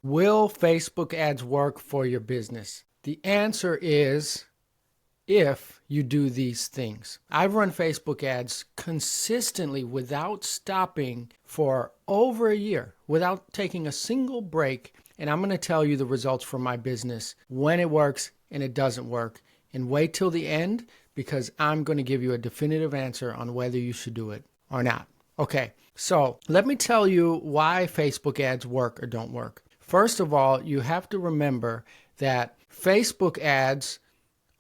Will Facebook ads work for your business? The answer is if you do these things. I've run Facebook ads consistently without stopping for over a year, without taking a single break. And I'm going to tell you the results from my business, when it works and it doesn't work. And wait till the end, because I'm going to give you a definitive answer on whether you should do it or not. Okay, so let me tell you why Facebook ads work or don't work. First of all, you have to remember that Facebook ads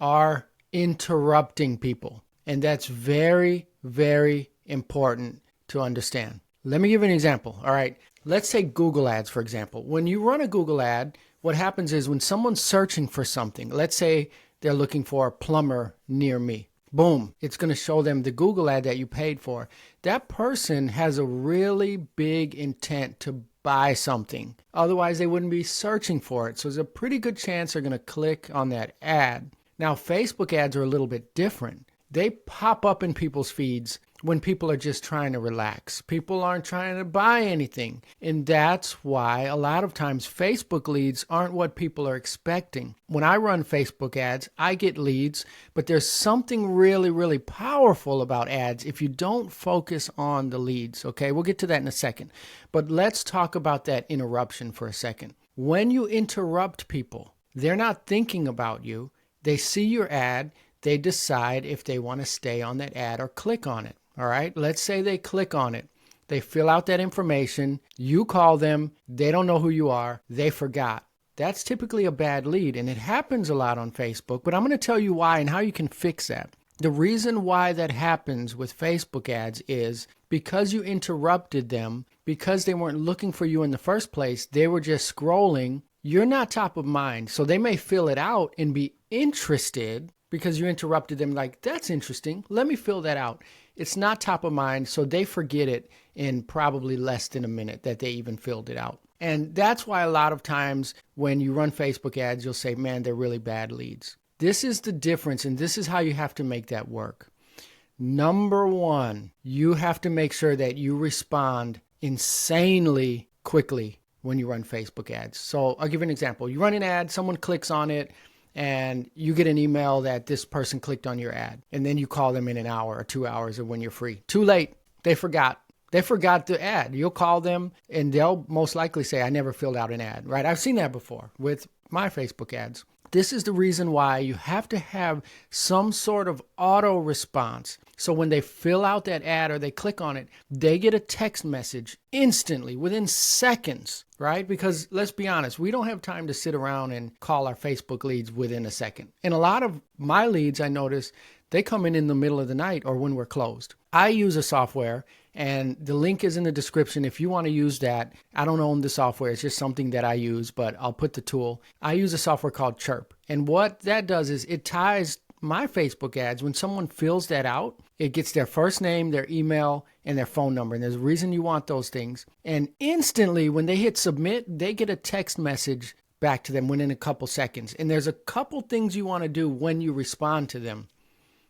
are interrupting people. And that's very, very important to understand. Let me give you an example. All right. Let's take Google ads, for example. When you run a Google ad, what happens is when someone's searching for something, let's say they're looking for a plumber near me. Boom, it's going to show them the Google ad that you paid for. That person has a really big intent to buy something. Otherwise, they wouldn't be searching for it. So there's a pretty good chance they're going to click on that ad. Now, Facebook ads are a little bit different. They pop up in people's feeds when people are just trying to relax. People aren't trying to buy anything. And that's why a lot of times Facebook leads aren't what people are expecting. When I run Facebook ads, I get leads, but there's something really, really powerful about ads if you don't focus on the leads. Okay, we'll get to that in a second. But let's talk about that interruption for a second. When you interrupt people, they're not thinking about you. They see your ad, they decide if they want to stay on that ad or click on it. All right, let's say they click on it. They fill out that information. You call them. They don't know who you are. They forgot. That's typically a bad lead, and it happens a lot on Facebook, but I'm going to tell you why and how you can fix that. The reason why that happens with Facebook ads is because you interrupted them, because they weren't looking for you in the first place, they were just scrolling. You're not top of mind, so they may fill it out and be interested because you interrupted them like, that's interesting, let me fill that out. It's not top of mind, so they forget it in probably less than a minute that they even filled it out. And that's why a lot of times when you run Facebook ads, you'll say, man, they're really bad leads. This is the difference, and this is how you have to make that work. Number one, you have to make sure that you respond insanely quickly when you run Facebook ads. So I'll give you an example. You run an ad, someone clicks on it, and you get an email that this person clicked on your ad. And then you call them in an hour or 2 hours or when you're free. Too late. They forgot. They forgot the ad. You'll call them and they'll most likely say, I never filled out an ad, right? I've seen that before with my Facebook ads. This is the reason why you have to have some sort of auto response. So when they fill out that ad or they click on it, they get a text message instantly, within seconds, right? Because let's be honest, we don't have time to sit around and call our Facebook leads within a second. And a lot of my leads, I notice, they come in the middle of the night or when we're closed. I use a software, and the link is in the description if you want to use that. I don't own the software. It's just something that I use, but I'll put the tool. I use a software called Chirp. And what that does is it ties my Facebook ads. When someone fills that out, it gets their first name, their email, and their phone number. And there's a reason you want those things. And instantly, when they hit submit, they get a text message back to them within a couple seconds. And there's a couple things you want to do when you respond to them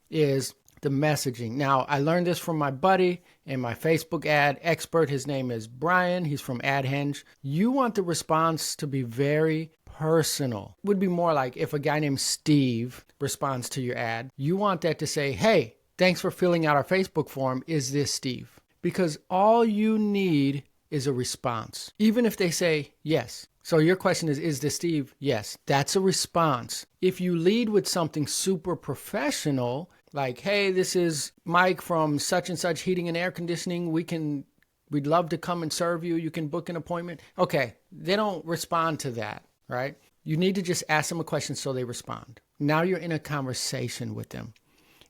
is the messaging. Now, I learned this from my buddy and my Facebook ad expert. His name is Brian. He's from AdHenge. You want the response to be very personal. It would be more like if a guy named Steve responds to your ad, you want that to say, hey, thanks for filling out our Facebook form. Is this Steve? Because all you need is a response. Even if they say yes. So your question is this Steve? Yes, that's a response. If you lead with something super professional, like, hey, this is Mike from such and such heating and air conditioning. We'd love to come and serve you. You can book an appointment. Okay, they don't respond to that, right? You need to just ask them a question so they respond. Now you're in a conversation with them.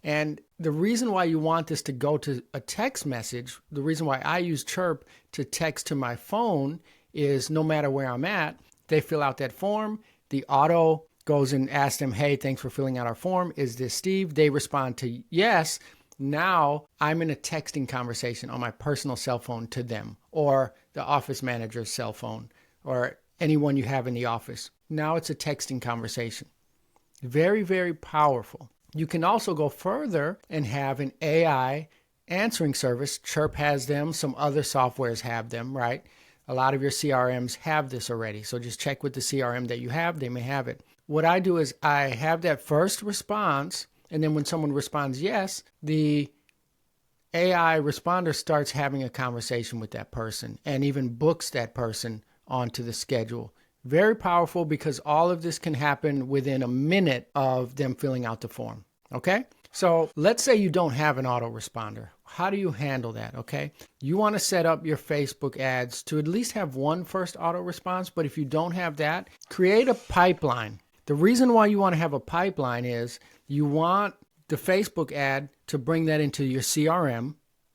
And the reason why you want this to go to a text message, the reason why I use Chirp to text to my phone is no matter where I'm at, they fill out that form, the auto goes and asks them, hey, thanks for filling out our form. Is this Steve? They respond to yes. Now I'm in a texting conversation on my personal cell phone to them or the office manager's cell phone or anyone you have in the office. Now it's a texting conversation. Very, very powerful. You can also go further and have an AI answering service. Chirp has them. Some other softwares have them, right? A lot of your CRMs have this already. So just check with the CRM that you have. They may have it. What I do is I have that first response, and then when someone responds yes, the AI responder starts having a conversation with that person and even books that person onto the schedule. Very powerful because all of this can happen within a minute of them filling out the form. Okay? So let's say you don't have an autoresponder. How do you handle that? Okay? You want to set up your Facebook ads to at least have one first auto response, but if you don't have that, create a pipeline. The reason why you want to have a pipeline is you want the Facebook ad to bring that into your CRM.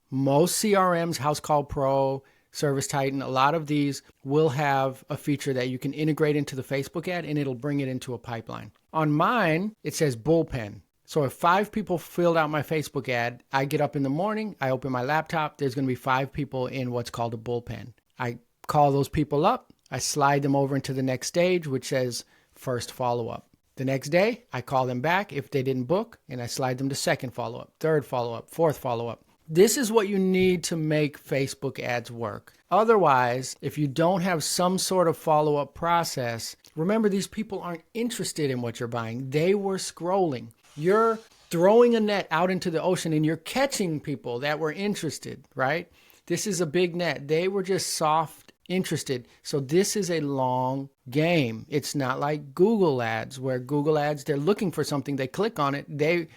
Most CRMs, House Call Pro, Service Titan, a lot of these will have a feature that you can integrate into the Facebook ad and it'll bring it into a pipeline. On mine, it says bullpen. So if 5 people filled out my Facebook ad, I get up in the morning, I open my laptop, there's going to be 5 people in what's called a bullpen. I call those people up, I slide them over into the next stage, which says first follow-up. The next day, I call them back if they didn't book, and I slide them to second follow-up, third follow-up, fourth follow-up. This is what you need to make Facebook ads work. Otherwise, if you don't have some sort of follow-up process, remember these people aren't interested in what you're buying. They were scrolling. You're throwing a net out into the ocean and you're catching people that were interested, right? This is a big net. They were just soft interested. So this is a long game. It's not like Google ads, where Google ads, they're looking for something, they click on it, they're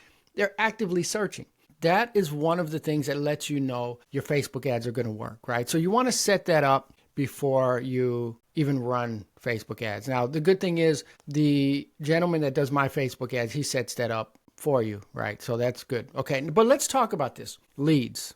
actively searching. That is one of the things that lets you know your Facebook ads are going to work, right? So you want to set that up before you even run Facebook ads. Now, the good thing is the gentleman that does my Facebook ads, he sets that up for you, right? So that's good. Okay, but let's talk about this. Leads.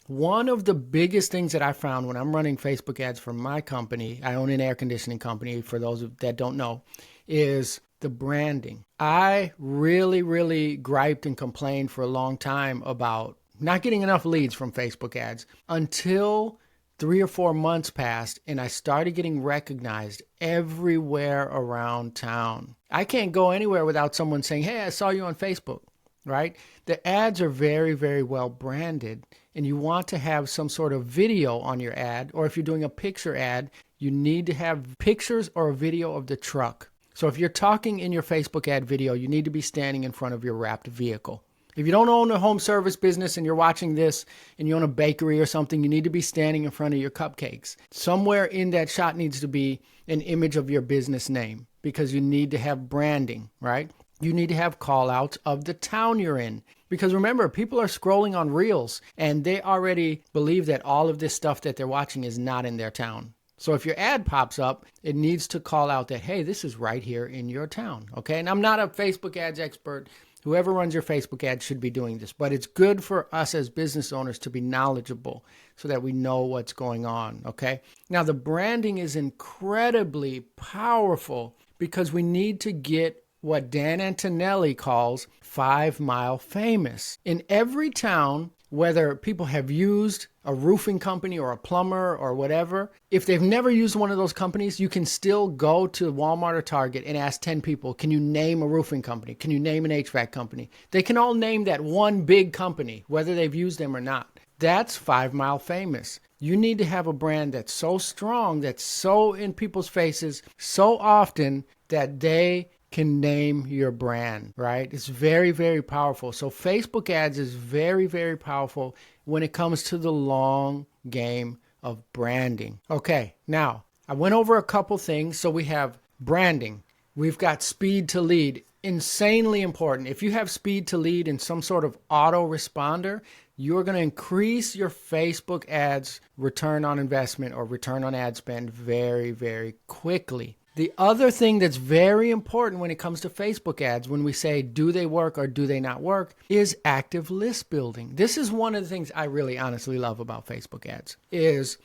One of the biggest things that I found when I'm running Facebook ads for my company, I own an air conditioning company, for those that don't know, is the branding. I really griped and complained for a long time about not getting enough leads from Facebook ads until 3 or 4 months passed and I started getting recognized everywhere around town. I can't go anywhere without someone saying, hey, I saw you on Facebook, right? The ads are very well branded, and you want to have some sort of video on your ad, or if you're doing a picture ad, you need to have pictures or a video of the truck. So if you're talking in your Facebook ad video, you need to be standing in front of your wrapped vehicle. If you don't own a home service business and you're watching this and you own a bakery or something, you need to be standing in front of your cupcakes. Somewhere in that shot needs to be an image of your business name, because you need to have branding, right? You need to have call outs of the town you're in. Because remember, people are scrolling on Reels and they already believe that all of this stuff that they're watching is not in their town. So if your ad pops up, it needs to call out that, hey, this is right here in your town, okay? And I'm not a Facebook ads expert. Whoever runs your Facebook ads should be doing this, but it's good for us as business owners to be knowledgeable so that we know what's going on, okay? Now, the branding is incredibly powerful because we need to get what Dan Antonelli calls 5 mile famous. In every town, whether people have used a roofing company or a plumber or whatever, if they've never used one of those companies, you can still go to Walmart or Target and ask 10 people, can you name a roofing company? Can you name an HVAC company? They can all name that one big company, whether they've used them or not. That's 5 mile famous. You need to have a brand that's so strong, that's so in people's faces so often that they can name your brand, right? It's very powerful. So Facebook ads is very powerful when it comes to the long game of branding. Okay, now I went over a couple things. So we have branding. We've got speed to lead. Insanely important. If you have speed to lead in some sort of autoresponder, you're going to increase your Facebook ads return on investment or return on ad spend very quickly. The other thing that's very important when it comes to Facebook ads, when we say, do they work or do they not work, is active list building. This is one of the things I really honestly love about Facebook ads, is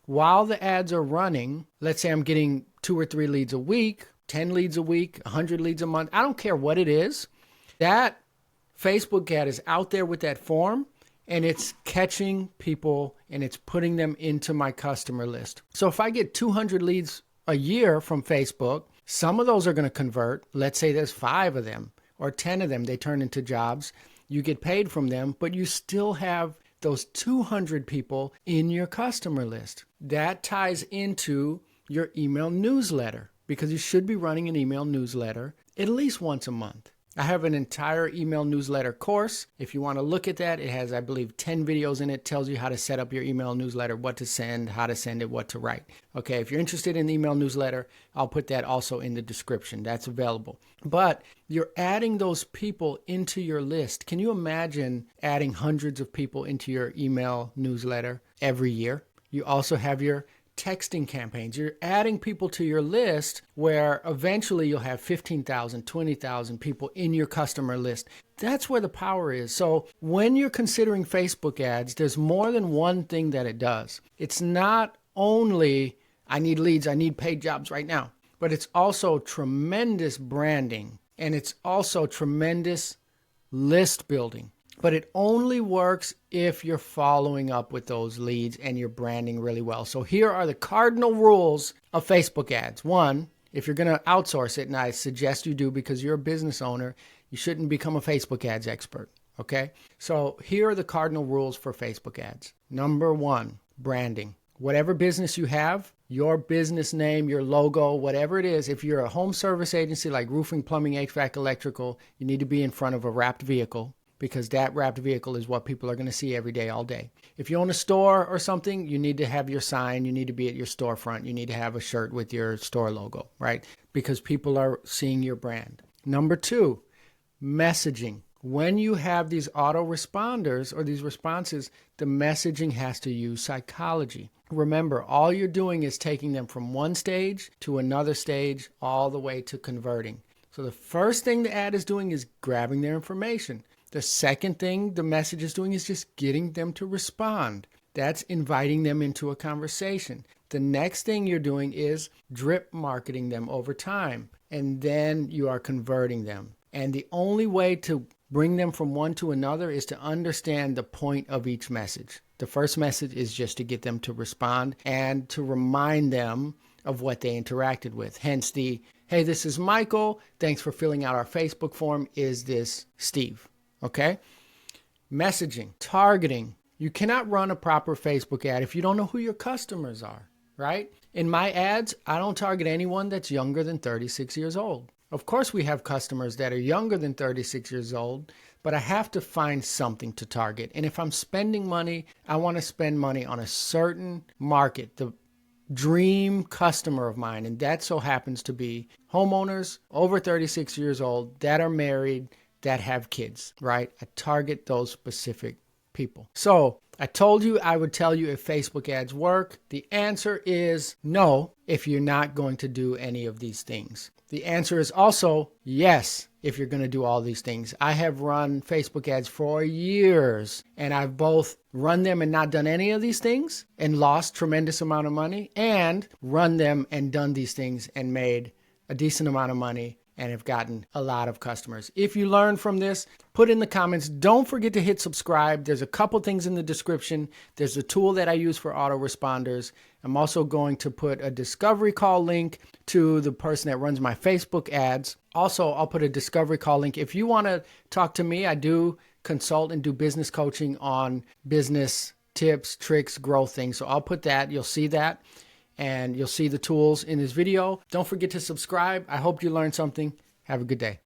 while the ads are running, let's say I'm getting 2 or 3 leads a week, 10 leads a week, 100 leads a month, I don't care what it is, that Facebook ad is out there with that form and it's catching people and it's putting them into my customer list. So if I get 200 leads a year from Facebook, some of those are going to convert. Let's say there's 5 of them or 10 of them, they turn into jobs. You get paid from them, but you still have those 200 people in your customer list. That ties into your email newsletter, because you should be running an email newsletter at least once a month. I have an entire email newsletter course. If you want to look at that, it has, I believe, 10 videos in it. Tells you how to set up your email newsletter, what to send, how to send it, what to write. Okay, if you're interested in the email newsletter, I'll put that also in the description. That's available. But you're adding those people into your list. Can you imagine adding hundreds of people into your email newsletter every year? You also have your texting campaigns. You're adding people to your list where eventually you'll have 15,000, 20,000 people in your customer list. That's where the power is. So when you're considering Facebook ads, there's more than one thing that it does. It's not only, I need leads, I need paid jobs right now, but it's also tremendous branding, and it's also tremendous list building. But it only works if you're following up with those leads and you're branding really well. So here are the cardinal rules of Facebook ads. One, if you're going to outsource it, and I suggest you do because you're a business owner, you shouldn't become a Facebook ads expert, okay? So here are the cardinal rules for Facebook ads. Number one, branding. Whatever business you have, your business name, your logo, whatever it is, if you're a home service agency like roofing, plumbing, HVAC, electrical, you need to be in front of a wrapped vehicle, because that wrapped vehicle is what people are going to see every day, all day. If you own a store or something, you need to have your sign. You need to be at your storefront. You need to have a shirt with your store logo, right? Because people are seeing your brand. Number two, messaging. When you have these autoresponders or these responses, the messaging has to use psychology. Remember, all you're doing is taking them from one stage to another stage, all the way to converting. So the first thing the ad is doing is grabbing their information. The second thing the message is doing is just getting them to respond. That's inviting them into a conversation. The next thing you're doing is drip marketing them over time, and then you are converting them. And the only way to bring them from one to another is to understand the point of each message. The first message is just to get them to respond and to remind them of what they interacted with. Hence the, hey, this is Michael. Thanks for filling out our Facebook form. Is this Steve? Okay? Messaging, targeting. You cannot run a proper Facebook ad if you don't know who your customers are, right? In my ads, I don't target anyone that's younger than 36 years old. Of course, we have customers that are younger than 36 years old, but I have to find something to target. And if I'm spending money, I want to spend money on a certain market, the dream customer of mine, and that so happens to be homeowners over 36 years old that are married, that have kids, right? I target those specific people. So I told you I would tell you if Facebook ads work. The answer is no if you're not going to do any of these things. The answer is also yes if you're going to do all these things. I have run Facebook ads for years, and I've both run them and not done any of these things and lost tremendous amount of money, and run them and done these things and made a decent amount of money and have gotten a lot of customers. If you learn from this, put in the comments. Don't forget to hit subscribe. There's a couple things in the description. There's a tool that I use for autoresponders. I'm also going to put a discovery call link to the person that runs my Facebook ads. Also, I'll put a discovery call link. If you want to talk to me, I do consult and do business coaching on business tips, tricks, growth things. So I'll put that. You'll see that. And you'll see the tools in this video. Don't forget to subscribe. I hope you learned something. Have a good day.